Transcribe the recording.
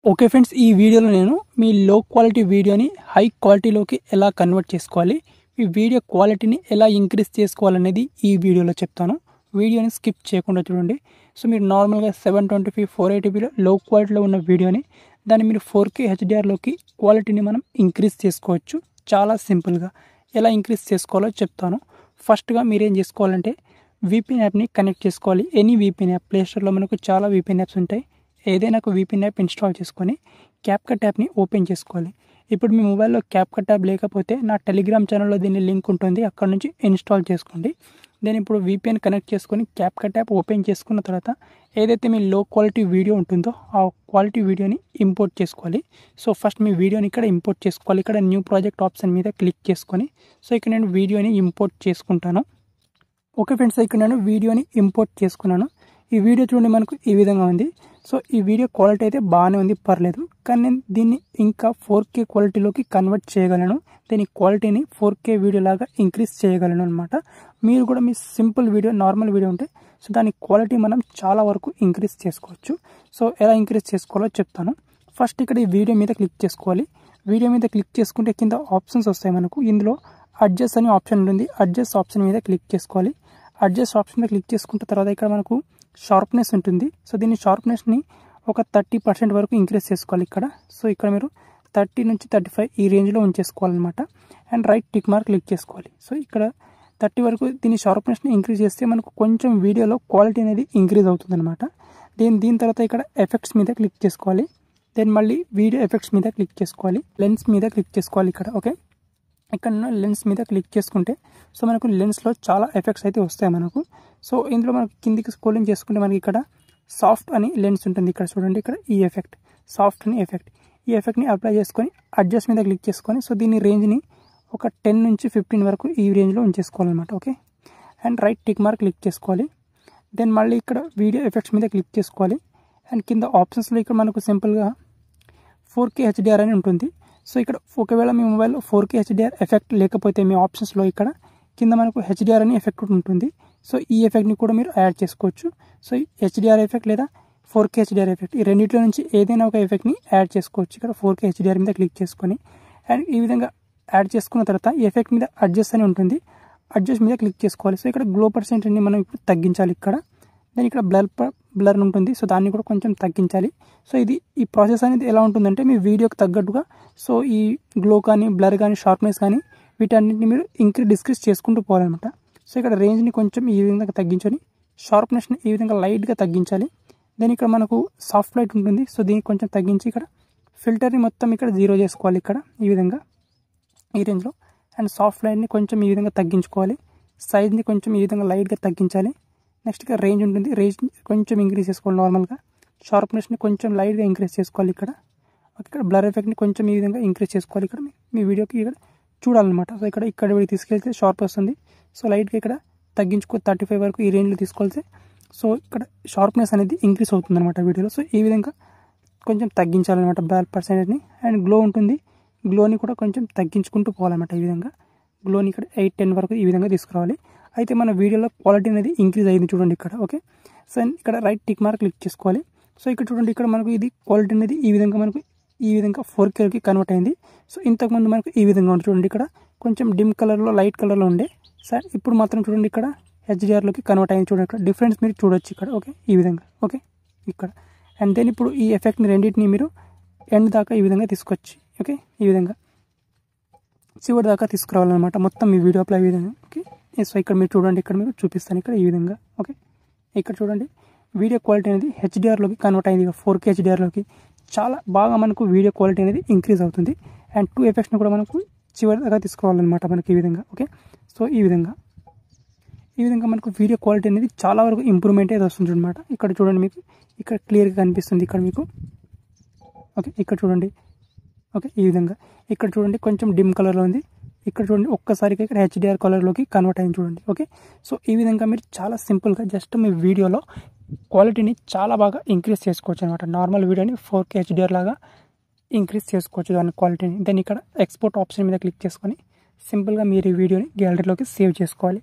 Okay friends, ఈ వీడియోలో నేను మీ లో క్వాలిటీ వీడియోని హై క్వాలిటీలోకి ఎలా కన్వర్ట్ చేసుకోవాలి, ఈ వీడియో క్వాలిటీని ఎలా ఇంక్రీజ్ చేసుకోవాలనేది ఈ వీడియోలో చెప్తాను. వీడియోని స్కిప్ చేయకుండా చూడండి. సో మీరు నార్మల్గా 720p 480pలో లో క్వాలిటీలో ఉన్న వీడియోని దాన్ని మీరు 4K HDRలోకి క్వాలిటీని మనం ఇంక్రీజ్ చేసుకోవచ్చు. చాలా సింపుల్గా ఎలా ఇంక్రీజ్ చేసుకోవాలో చెప్తాను. ఫస్ట్గా మీరేం చేసుకోవాలంటే VPN యాప్ని కనెక్ట్ చేసుకోవాలి. ఎనీ VPN యాప్, ప్లేస్టోర్లో మనకు చాలా VPN యాప్స్ ఉంటాయి. ఏదైనా ఒక VPN యాప్ ఇన్స్టాల్ చేసుకొని క్యాప్కట్ యాప్ని ఓపెన్ చేసుకోవాలి. ఇప్పుడు మీ మొబైల్లో క్యాప్కట్ యాప్ లేకపోతే నా టెలిగ్రామ్ ఛానల్లో దీని లింక్ ఉంటుంది, అక్కడ నుంచి ఇన్స్టాల్ చేసుకోండి. దెన్ ఇప్పుడు VPN కనెక్ట్ చేసుకొని క్యాప్కట్ యాప్ ఓపెన్ చేసుకున్న తర్వాత ఏదైతే మీ లో క్వాలిటీ వీడియో ఉంటుందో ఆ క్వాలిటీ వీడియోని ఇంపోర్ట్ చేసుకోవాలి. సో ఫస్ట్ మీ వీడియోని ఇక్కడ ఇంపోర్ట్ చేసుకోవాలి. ఇక్కడ న్యూ ప్రాజెక్ట్ ఆప్షన్ మీద క్లిక్ చేసుకొని సో ఇక్కడ నేను వీడియోని ఇంపోర్ట్ చేసుకుంటాను. ఓకే ఫ్రెండ్స్, ఇక్కడ నేను వీడియోని ఇంపోర్ట్ చేసుకున్నాను. ఈ వీడియో చూడండి, మనకు ఈ విధంగా ఉంది. సో ఈ వీడియో క్వాలిటీ అయితే బాగానే ఉంది, పర్లేదు. కానీ నేను దీన్ని ఇంకా 4K క్వాలిటీలోకి కన్వర్ట్ చేయగలను. దీని క్వాలిటీని 4K వీడియో లాగా ఇంక్రీజ్ చేయగలను అనమాట. మీరు కూడా మీ సింపుల్ వీడియో, నార్మల్ వీడియో ఉంటే సో దాని క్వాలిటీ మనం చాలా వరకు ఇంక్రీజ్ చేసుకోవచ్చు. సో ఎలా ఇంక్రీజ్ చేసుకోవాలో చెప్తాను. ఫస్ట్ ఇక్కడ ఈ వీడియో మీద క్లిక్ చేసుకోవాలి. వీడియో మీద క్లిక్ చేసుకుంటే కింద ఆప్షన్స్ వస్తాయి మనకు. ఇందులో అడ్జస్ట్ అనే ఆప్షన్ ఉంటుంది. అడ్జస్ట్ ఆప్షన్ మీద క్లిక్ చేసుకోవాలి. అడ్జస్ట్ ఆప్షన్ మీద క్లిక్ చేసుకున్న తర్వాత ఇక్కడ మనకు షార్ప్నెస్ ఉంటుంది. సో దీన్ని షార్ప్నెస్ని ఒక 30% వరకు ఇంక్రీజ్ చేసుకోవాలి ఇక్కడ. సో ఇక్కడ మీరు 30 నుంచి 35 ఈ రేంజ్లో ఉంచేసుకోవాలన్నమాట. And right tick mark click చేసుకోవాలి. సో ఇక్కడ 30 వరకు దీని షార్ప్నెస్ని ఇంక్రీజ్ చేస్తే మనకు కొంచెం వీడియోలో క్వాలిటీ అనేది ఇంక్రీజ్ అవుతుంది అనమాట. దీని తర్వాత ఇక్కడ ఎఫెక్ట్స్ మీద క్లిక్ చేసుకోవాలి. దెన్ మళ్ళీ వీడియో ఎఫెక్ట్స్ మీద క్లిక్ చేసుకోవాలి. లెన్స్ మీద క్లిక్ చేసుకోవాలి ఇక్కడ. ఓకే, ఇక్కడ లెన్స్ మీద క్లిక్ చేసుకుంటే సో మనకు లెన్స్లో చాలా ఎఫెక్ట్స్ అయితే వస్తాయి మనకు. సో ఇందులో మనకు కిందికి స్క్రోలింగ్ చేసుకుంటే మనకి ఇక్కడ సాఫ్ట్ అని లెన్స్ ఉంటుంది. ఇక్కడ చూడండి, ఇక్కడ ఈ ఎఫెక్ట్, సాఫ్ట్ అని ఎఫెక్ట్, ఈ ఎఫెక్ట్ని అప్లై చేసుకొని అడ్జస్ట్ మీద క్లిక్ చేసుకొని సో దీని రేంజ్ని ఒక 10 నుంచి 15 వరకు ఈ రేంజ్లో ఉంచేసుకోవాలన్నమాట. Okay, and right tick mark click చేసుకోవాలి. దెన్ మళ్ళీ ఇక్కడ వీడియో ఎఫెక్ట్స్ మీద క్లిక్ చేసుకోవాలి. అండ్ కింద ఆప్షన్స్లో ఇక్కడ మనకు సింపుల్గా 4K HDR అని ఉంటుంది. సో ఇక్కడ ఒకవేళ మీ మొబైల్లో 4K HDR ఎఫెక్ట్ లేకపోతే మీ ఆప్షన్స్లో ఇక్కడ కింద మనకు HDR అని ఎఫెక్ట్ ఉంటుంది. సో ఈ ఎఫెక్ట్ని కూడా మీరు యాడ్ చేసుకోవచ్చు. సో HDR ఎఫెక్ట్ లేదా 4K HDR ఎఫెక్ట్, ఈ రెండింటిలో నుంచి ఏదైనా ఒక ఎఫెక్ట్ని యాడ్ చేసుకోవచ్చు. ఇక్కడ 4K HDR మీద క్లిక్ చేసుకొని అండ్ ఈ విధంగా యాడ్ చేసుకున్న తర్వాత ఈ ఎఫెక్ట్ మీద అడ్జస్ట్ అని ఉంటుంది. అడ్జస్ట్ మీద క్లిక్ చేసుకోవాలి. సో ఇక్కడ గ్లో పర్సెంటేజ్ని మనం ఇప్పుడు తగ్గించాలి ఇక్కడ. దాని ఇక్కడ బ్లర్ ఉంటుంది. సో దాన్ని కూడా కొంచెం తగ్గించాలి. సో ఈ ప్రాసెస్ అనేది ఎలా ఉంటుందంటే మీ వీడియోకి తగ్గట్టుగా సో ఈ గ్లో కానీ, బ్లర్ కానీ, షార్ప్నెస్ కానీ వీటన్నిటిని మీరు డిస్క్రీజ్ చేసుకుంటూ పోవాలన్నమాట. సో ఇక్కడ రేంజ్ని కొంచెం ఈ విధంగా తగ్గించుకొని షార్ప్నెస్ని ఈ విధంగా లైట్గా తగ్గించాలి. దెన్ ఇక్కడ మనకు సాఫ్ట్ లైట్ ఉంటుంది. సో దీన్ని కొంచెం తగ్గించి ఇక్కడ ఫిల్టర్ని మొత్తం ఇక్కడ 0 చేసుకోవాలి ఇక్కడ ఈ విధంగా ఈ రేంజ్లో. అండ్ సాఫ్ట్ లైట్ని కొంచెం ఈ విధంగా తగ్గించుకోవాలి. సైజ్ని కొంచెం ఈ విధంగా లైట్గా తగ్గించాలి. నెక్స్ట్ ఇక్కడ రేంజ్ ఉంటుంది. రేంజ్ కొంచెం ఇంక్రీజ్ చేసుకోవాలి నార్మల్గా. షార్ప్నెస్ని కొంచెం లైట్గా ఇంక్రీజ్ చేసుకోవాలి ఇక్కడ. ఇక్కడ బ్లర్ ఎఫెక్ట్ని కొంచెం ఈ విధంగా ఇంక్రీజ్ చేసుకోవాలి ఇక్కడ మీ వీడియోకి ఇక్కడ చూడాలన్నమాట. సో ఇక్కడ తీసుకెళ్తే షార్ప్ వస్తుంది. సో లైట్గా ఇక్కడ తగ్గించుకో 35 వరకు ఈ రేంజ్లో తీసుకెళ్తే సో ఇక్కడ షార్ప్నెస్ అనేది ఇంక్రీజ్ అవుతుంది అనమాట వీడియోలో. సో ఈ విధంగా కొంచెం తగ్గించాలన్నమాట బ్లర్ పర్సెంటేజ్ని. అండ్ గ్లో ఉంటుంది, గ్లోని కూడా కొంచెం తగ్గించుకుంటూ పోవాలన్నమాట. ఈ విధంగా గ్లోని ఇక్కడ 8-10 వరకు ఈ విధంగా తీసుకురావాలి. అయితే మన వీడియోలో క్వాలిటీ అనేది ఇంక్రీజ్ అయింది చూడండి ఇక్కడ. ఓకే, సో ఇక్కడ రైట్ టిక్ మార్క్ క్లిక్ చేసుకోవాలి. సో ఇక్కడ చూడండి, ఇక్కడ మనకు ఇది క్వాలిటీ అనేది ఈ విధంగా మనకు ఈ విధంగా 4Kకి కన్వర్ట్ అయింది. సో ఇంతకుముందు మనకు ఈ విధంగా ఉంటుంది చూడండి, ఇక్కడ కొంచెం డిమ్ కలర్లో, లైట్ కలర్లో ఉండే సార్ ఇప్పుడు మాత్రం చూడండి ఇక్కడ HDRలోకి కన్వర్ట్ అయింది చూడండి. ఇక్కడ డిఫరెన్స్ మీరు చూడొచ్చు ఇక్కడ. ఓకే, ఈ విధంగా. ఓకే, ఇక్కడ అండ్ దెన్ ఇప్పుడు ఈ ఎఫెక్ట్ని రెండింటిని మీరు ఎండ్ దాకా ఈ విధంగా తీసుకొచ్చి ఓకే ఈ విధంగా చివరి దాకా తీసుకురావాలన్నమాట మొత్తం ఈ వీడియో అప్లై విధంగా. ఓకే, సో ఇక్కడ మీరు చూడండి, ఇక్కడ మీరు చూపిస్తాను ఇక్కడ ఈ విధంగా. ఓకే, ఇక్కడ చూడండి వీడియో క్వాలిటీ అనేది HDRలోకి కన్వర్ట్ అయింది. 4K HDRలోకి చాలా బాగా మనకు వీడియో క్వాలిటీ అనేది ఇంక్రీజ్ అవుతుంది. అండ్ 2 ఎఫెక్ట్స్ని కూడా మనకు చివరి దాకా తీసుకోవాలన్నమాట మనకి ఈ విధంగా. ఓకే, సో ఈ విధంగా మనకు వీడియో క్వాలిటీ అనేది చాలా వరకు ఇంప్రూవ్మెంట్ అయితే వస్తుంది అనమాట. ఇక్కడ చూడండి, మీకు ఇక్కడ క్లియర్గా కనిపిస్తుంది ఇక్కడ మీకు. ఓకే, ఇక్కడ చూడండి. ఓకే, ఈ విధంగా ఇక్కడ చూడండి కొంచెం డిమ్ కలర్లో ఉంది. ఇక్కడ చూడండి ఒక్కసారిగా ఇక్కడ HDR కలర్లోకి కన్వర్ట్ అయింది చూడండి. ఓకే, సో ఈ విధంగా మీరు చాలా సింపుల్గా జస్ట్ మీ వీడియోలో క్వాలిటీని చాలా బాగా ఇంక్రీజ్ చేసుకోవచ్చు అనమాట. నార్మల్ వీడియోని 4K HDR లాగా ఇంక్రీజ్ చేసుకోవచ్చు దాని క్వాలిటీని. దెన్ ఇక్కడ ఎక్స్పోర్ట్ ఆప్షన్ మీద క్లిక్ చేసుకొని సింపుల్గా మీరు ఈ వీడియోని గ్యాలరీలోకి సేవ్ చేసుకోవాలి.